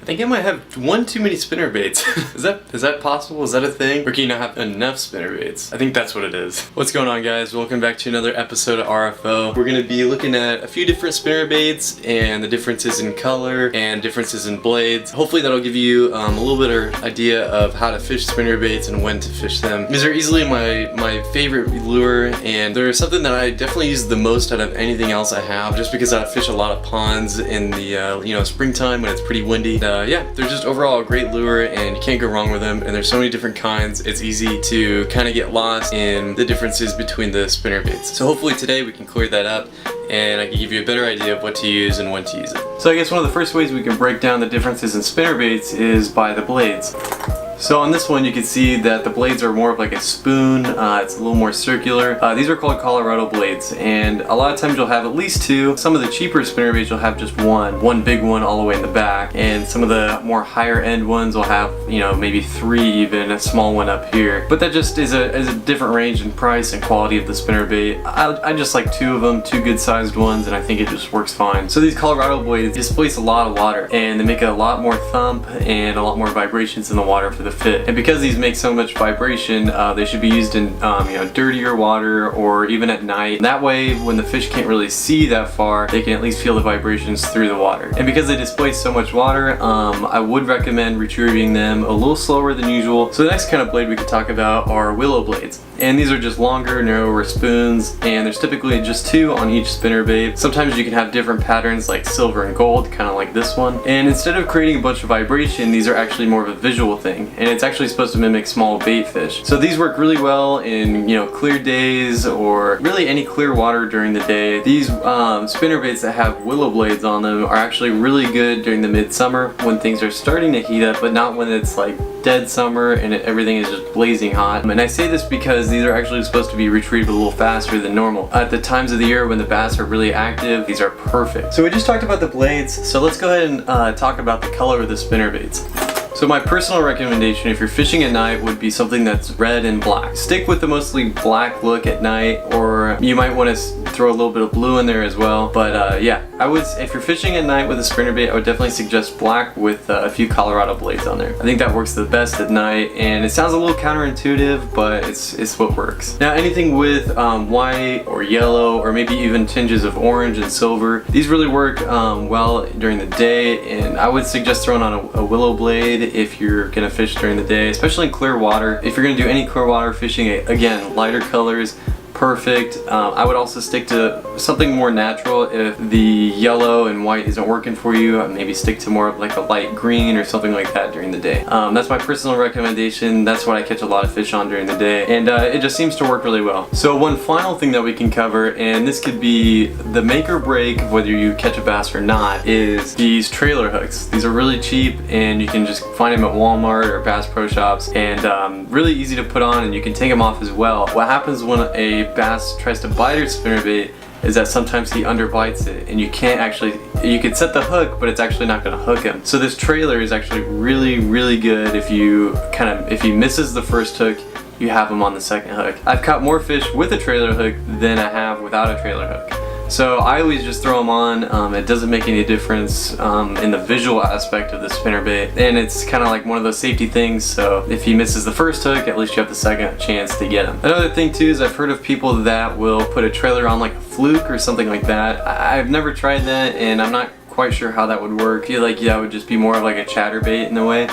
I think I might have one too many spinner baits. Is that possible? Is that a thing? Or can you not have enough spinner baits? I think that's what it is. What's going on, guys? Welcome back to another episode of RFO. We're gonna be looking at a few different spinner baits and the differences in color and differences in blades. Hopefully that'll give you a little bit of idea of how to fish spinner baits and when to fish them. These are easily my favorite lure, and they're something that I definitely use the most out of anything else I have, just because I fish a lot of ponds in the springtime when it's pretty windy. Yeah, they're just overall a great lure, and you can't go wrong with them. And there's so many different kinds. It's easy to kind of get lost in the differences between the spinner baits. So hopefully today we can clear that up, and I can give you a better idea of what to use and when to use it. So I guess one of the first ways we can break down the differences in spinner baits is by the blades. So on this one you can see that the blades are more of like a spoon, it's a little more circular. These are called Colorado blades, and a lot of times you'll have at least two. Some of the cheaper spinner baits you'll have just one big one all the way in the back, and some of the more higher end ones will have, maybe three, even a small one up here. But that just is a different range in price and quality of the spinner bait. I just like two of them, two good sized ones, and I think it just works fine. So these Colorado blades displace a lot of water, and they make a lot more thump and a lot more vibrations in the water for the fit. And because these make so much vibration, they should be used in dirtier water or even at night. That way, when the fish can't really see that far, they can at least feel the vibrations through the water. And because they displace so much water, I would recommend retrieving them a little slower than usual. So the next kind of blade we could talk about are willow blades. And these are just longer, narrower spoons, and there's typically just two on each spinner bait. Sometimes you can have different patterns like silver and gold, kind of like this one. And instead of creating a bunch of vibration, these are actually more of a visual thing, and it's actually supposed to mimic small bait fish. So these work really well in clear days or really any clear water during the day. These spinner baits that have willow blades on them are actually really good during the midsummer when things are starting to heat up, but not when it's like dead summer and everything is just blazing hot. And I say this because these are actually supposed to be retrieved a little faster than normal. At the times of the year when the bass are really active, these are perfect. So we just talked about the blades, so let's go ahead and talk about the color of the spinner baits. So my personal recommendation if you're fishing at night would be something that's red and black. Stick with the mostly black look at night, or you might want to throw a little bit of blue in there as well. But yeah, if you're fishing at night with a spinner bait, I would definitely suggest black with a few Colorado blades on there. I think that works the best at night, and it sounds a little counterintuitive, but it's what works. Now anything with white or yellow or maybe even tinges of orange and silver, these really work well during the day, and I would suggest throwing on a willow blade if you're gonna fish during the day, especially in clear water. If you're gonna do any clear water fishing, again, lighter colors, perfect. I would also stick to something more natural. If the yellow and white isn't working for you, maybe stick to more of like a light green or something like that during the day. That's my personal recommendation. That's what I catch a lot of fish on during the day, and it just seems to work really well. So one final thing that we can cover, and this could be the make or break of whether you catch a bass or not, is these trailer hooks. These are really cheap, and you can just find them at Walmart or Bass Pro Shops, and really easy to put on, and you can take them off as well. What happens when a bass tries to bite your spinner bait is that sometimes he underbites it, and you could set the hook, but it's actually not going to hook him. So this trailer is actually really good. If he misses the first hook, you have him on the second hook. I've caught more fish with a trailer hook than I have without a trailer hook. So I always just throw them on. It doesn't make any difference in the visual aspect of the spinner bait, and it's kind of like one of those safety things. So if he misses the first hook, at least you have the second chance to get him. Another thing too is I've heard of people that will put a trailer on like a fluke or something like that. I've never tried that, and I'm not quite sure how that would work. I feel like that would just be more of like a chatterbait in a way.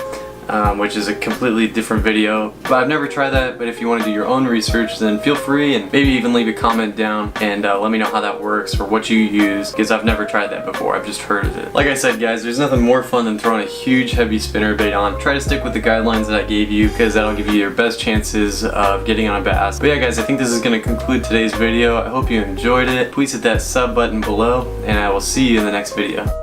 Which is a completely different video. But I've never tried that, but if you want to do your own research, then feel free, and maybe even leave a comment down and let me know how that works or what you use, because I've never tried that before. I've just heard of it. Like I said, guys, there's nothing more fun than throwing a huge heavy spinner bait on. Try to stick with the guidelines that I gave you, because that'll give you your best chances of getting on a bass. But yeah, guys, I think this is going to conclude today's video. I hope you enjoyed it. Please hit that sub button below, and I will see you in the next video.